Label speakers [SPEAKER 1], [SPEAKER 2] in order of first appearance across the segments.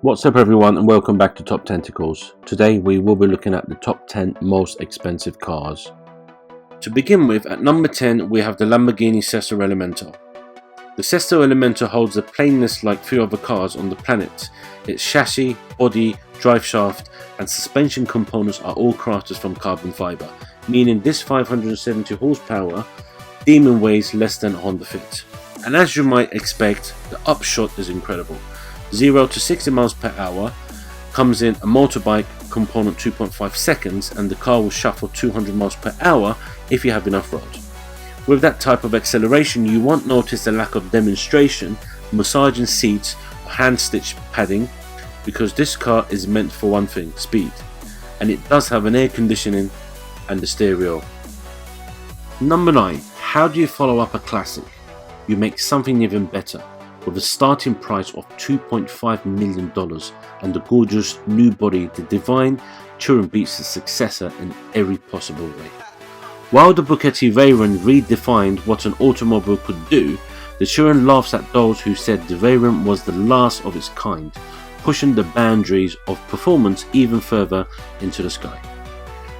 [SPEAKER 1] What's up everyone and welcome back to Top Tentacles. Today we will be looking at the top 10 most expensive cars. To begin with, at number 10 we have the Lamborghini Sesto Elemento. The Sesto Elemento holds a plainness like few other cars on the planet. Its chassis, body, drive shaft and suspension components are all crafted from carbon fiber, meaning this 570 horsepower demon weighs less than a Honda Fit. And as you might expect, the upshot is incredible. 0 to 60 miles per hour comes in a motorbike component 2.5 seconds, and the car will shuffle 200 miles per hour if you have enough road. With that type of acceleration, you won't notice the lack of demonstration, massaging seats or hand stitched padding, because this car is meant for one thing: speed, and it does have an air conditioning and a stereo. Number 9. How do you follow up a classic? You make something even better. With a starting price of $2.5 million and the gorgeous new body, the Divine Touring beats the successor in every possible way. While the Bugatti Veyron redefined what an automobile could do, the Touring laughs at those who said the Veyron was the last of its kind, pushing the boundaries of performance even further into the sky.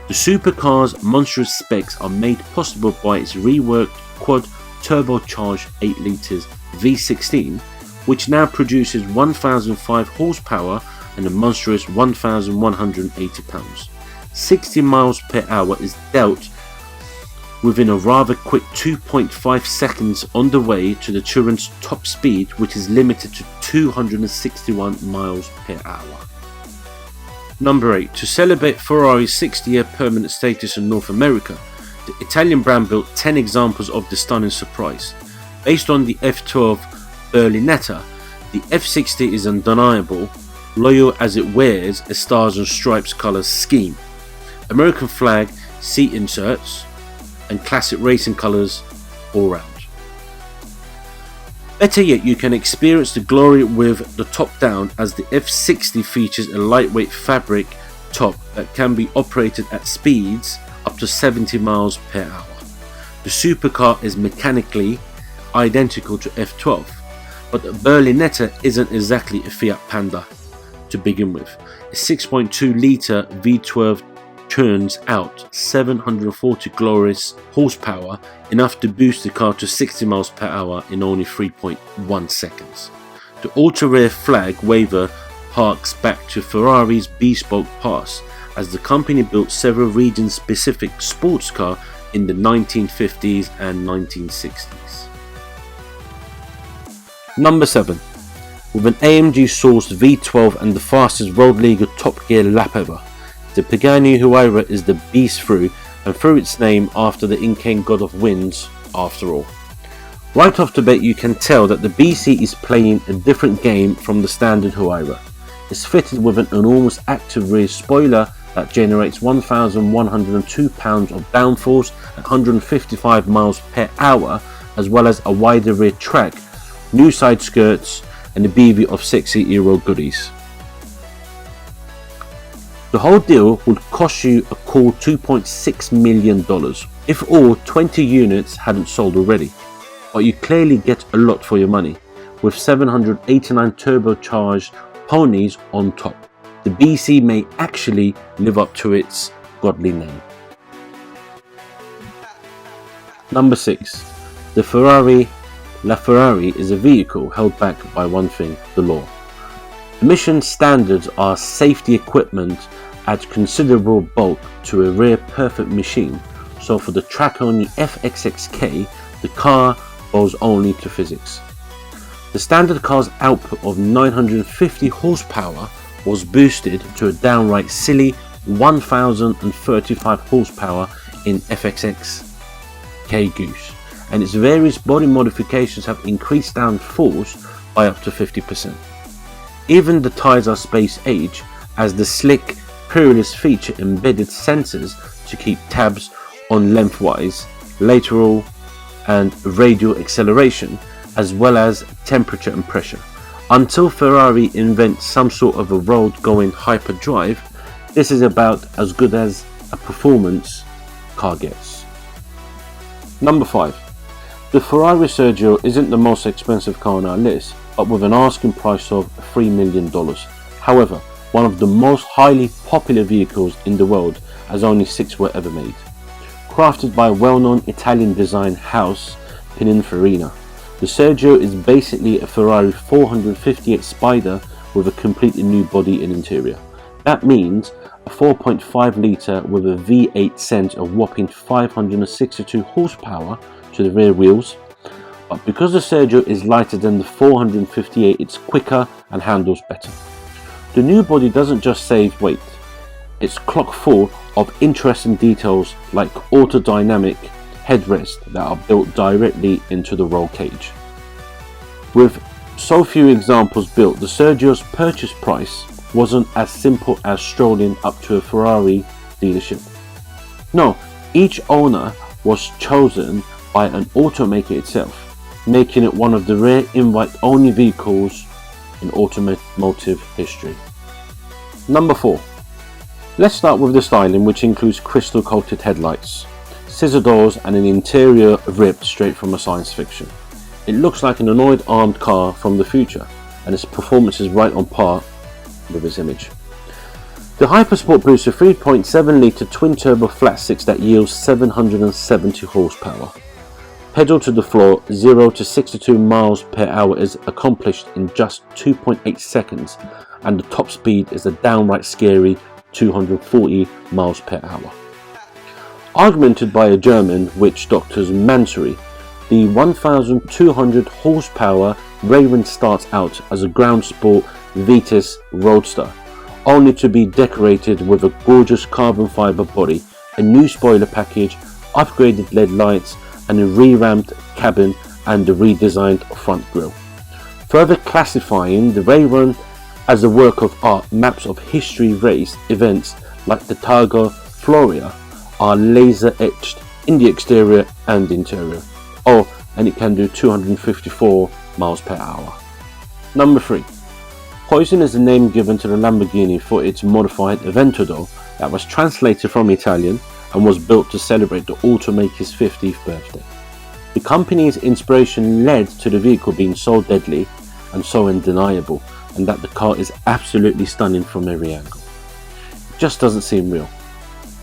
[SPEAKER 1] The supercar's monstrous specs are made possible by its reworked quad turbocharged 8 litres V16, which now produces 1005 horsepower and a monstrous 1180 pounds. 60 miles per hour is dealt within a rather quick 2.5 seconds on the way to the Touring's top speed, which is limited to 261 miles per hour. Number 8. To celebrate Ferrari's 60-year permanent status in North America, the Italian brand built 10 examples of the stunning surprise. Based on the F12 Berlinetta, the F60 is undeniable, loyal as it wears a stars and stripes colour scheme, American flag seat inserts, and classic racing colours all round. Better yet, you can experience the glory with the top down, as the F60 features a lightweight fabric top that can be operated at speeds up to 70 miles per hour. The supercar is mechanically identical to F12, but the Berlinetta isn't exactly a Fiat Panda to begin with. A 6.2 litre V12 turns out 740 glorious horsepower, enough to boost the car to 60 miles per hour in only 3.1 seconds. The ultra-rare flag waver harks back to Ferrari's bespoke past, as the company built several region-specific sports cars in the 1950s and 1960s. Number 7. With an AMG-sourced V12 and the fastest road legal top gear lap ever, the Pagani Huayra is the beast through and through its name after the Incan god of winds, after all. Right off the bat, you can tell that the BC is playing a different game from the standard Huayra. It's fitted with an enormous active rear spoiler that generates 1,102 pounds of downforce at 155 miles per hour, as well as a wider rear track, new side skirts, and a bevy of sexy Euro goodies. The whole deal would cost you a cool $2.6 million if all 20 units hadn't sold already, but you clearly get a lot for your money, with 789 turbocharged ponies on top. The BC may actually live up to its godly name. Number 6. The Ferrari LaFerrari is a vehicle held back by one thing: the law. Emission standards are safety equipment add considerable bulk to a rare perfect machine, so for the track-only FXXK, the car bows only to physics. The standard car's output of 950 horsepower was boosted to a downright silly 1035 horsepower in FXXK Goose, and its various body modifications have increased downforce by up to 50%. Even the tyres are space age, as the slick Peerless feature embedded sensors to keep tabs on lengthwise, lateral and radial acceleration, as well as temperature and pressure. Until Ferrari invents some sort of a road-going hyperdrive, this is about as good as a performance car gets. Number 5. The Ferrari Sergio isn't the most expensive car on our list, but with an asking price of $3 million. However, one of the most highly popular vehicles in the world, as only 6 were ever made. Crafted by a well-known Italian design house, Pininfarina, the Sergio is basically a Ferrari 458 Spider with a completely new body and interior. That means a 4.5 litre with a V8 sends a whopping 562 horsepower to the rear wheels, but because the Sergio is lighter than the 458, it's quicker and handles better. The new body doesn't just save weight, it's chock full of interesting details like autodynamic headrests that are built directly into the roll cage. With so few examples built, the Sergio's purchase price wasn't as simple as strolling up to a Ferrari dealership. No, each owner was chosen by an automaker itself, making it one of the rare invite-only vehicles in automotive history. Number 4. Let's start with the styling, which includes crystal coated headlights, scissor doors and an interior ripped straight from a science fiction. It looks like an annoyed armed car from the future, and its performance is right on par with its image. The Hypersport Boost, a 3.7 litre twin turbo flat 6 that yields 770 horsepower. Pedal to the floor, 0 to 62 miles per hour is accomplished in just 2.8 seconds, and the top speed is a downright scary 240 miles per hour. Augmented by a German witch doctor's Mansory, the 1200 horsepower Raven starts out as a ground sport Vitis Roadster, only to be decorated with a gorgeous carbon fiber body, a new spoiler package, upgraded LED lights, and a revamped cabin and a redesigned front grille. Further classifying the Raven as a work of art, maps of history race events like the Targa Floria are laser etched in the exterior and interior. Oh, and it can do 254 miles per hour. Number 3. Poison is the name given to the Lamborghini for its modified Aventador that was translated from Italian and was built to celebrate the automaker's 50th birthday. The company's inspiration led to the vehicle being so deadly and so undeniable, and that the car is absolutely stunning from every angle. It just doesn't seem real.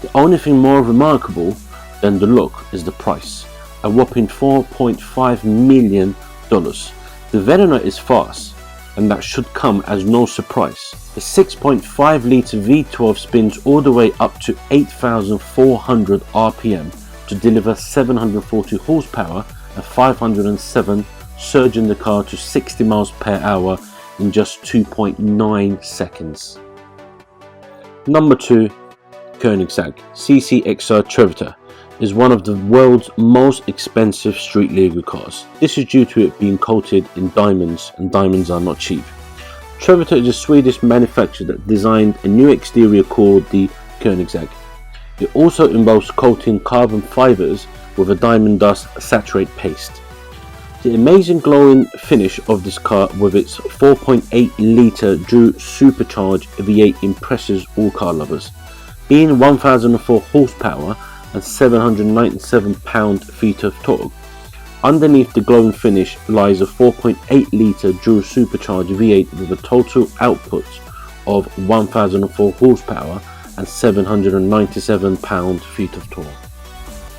[SPEAKER 1] The only thing more remarkable than the look is the price, a whopping $4.5 million. The Verona is fast, and that should come as no surprise. The 6.5 litre V12 spins all the way up to 8,400 RPM to deliver 740 horsepower and 507, surging the car to 60 miles per hour in just 2.9 seconds. Number 2. Koenigsegg CCXR Trevita is one of the world's most expensive street legal cars. This is due to it being coated in diamonds, and diamonds are not cheap. Trevita is a Swedish manufacturer that designed a new exterior called the Koenigsegg. It also involves coating carbon fibers with a diamond dust saturate paste. The amazing glowing finish of this car with its 4.8 litre Drew supercharged V8 impresses all car lovers. Being 1004 horsepower and 797 pound-feet of torque, underneath the glowing finish lies a 4.8 litre Drew supercharged V8 with a total output of 1004 horsepower and 797 pound-feet of torque.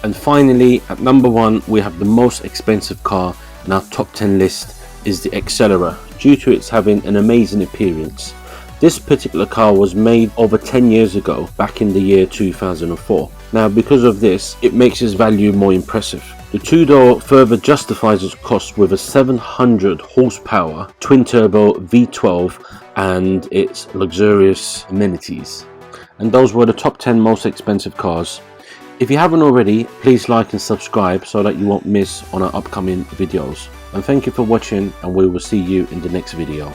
[SPEAKER 1] And finally, at number 1, we have the most expensive car in our top 10 list is the Accelera, due to its having an amazing appearance. This particular car was made over 10 years ago, back in the year 2004. Now, because of this, it makes its value more impressive. The two-door further justifies its cost with a 700 horsepower twin-turbo V12 and its luxurious amenities. And those were the top 10 most expensive cars. If you haven't already, please like and subscribe so that you won't miss on our upcoming videos. And thank you for watching, and we will see you in the next video.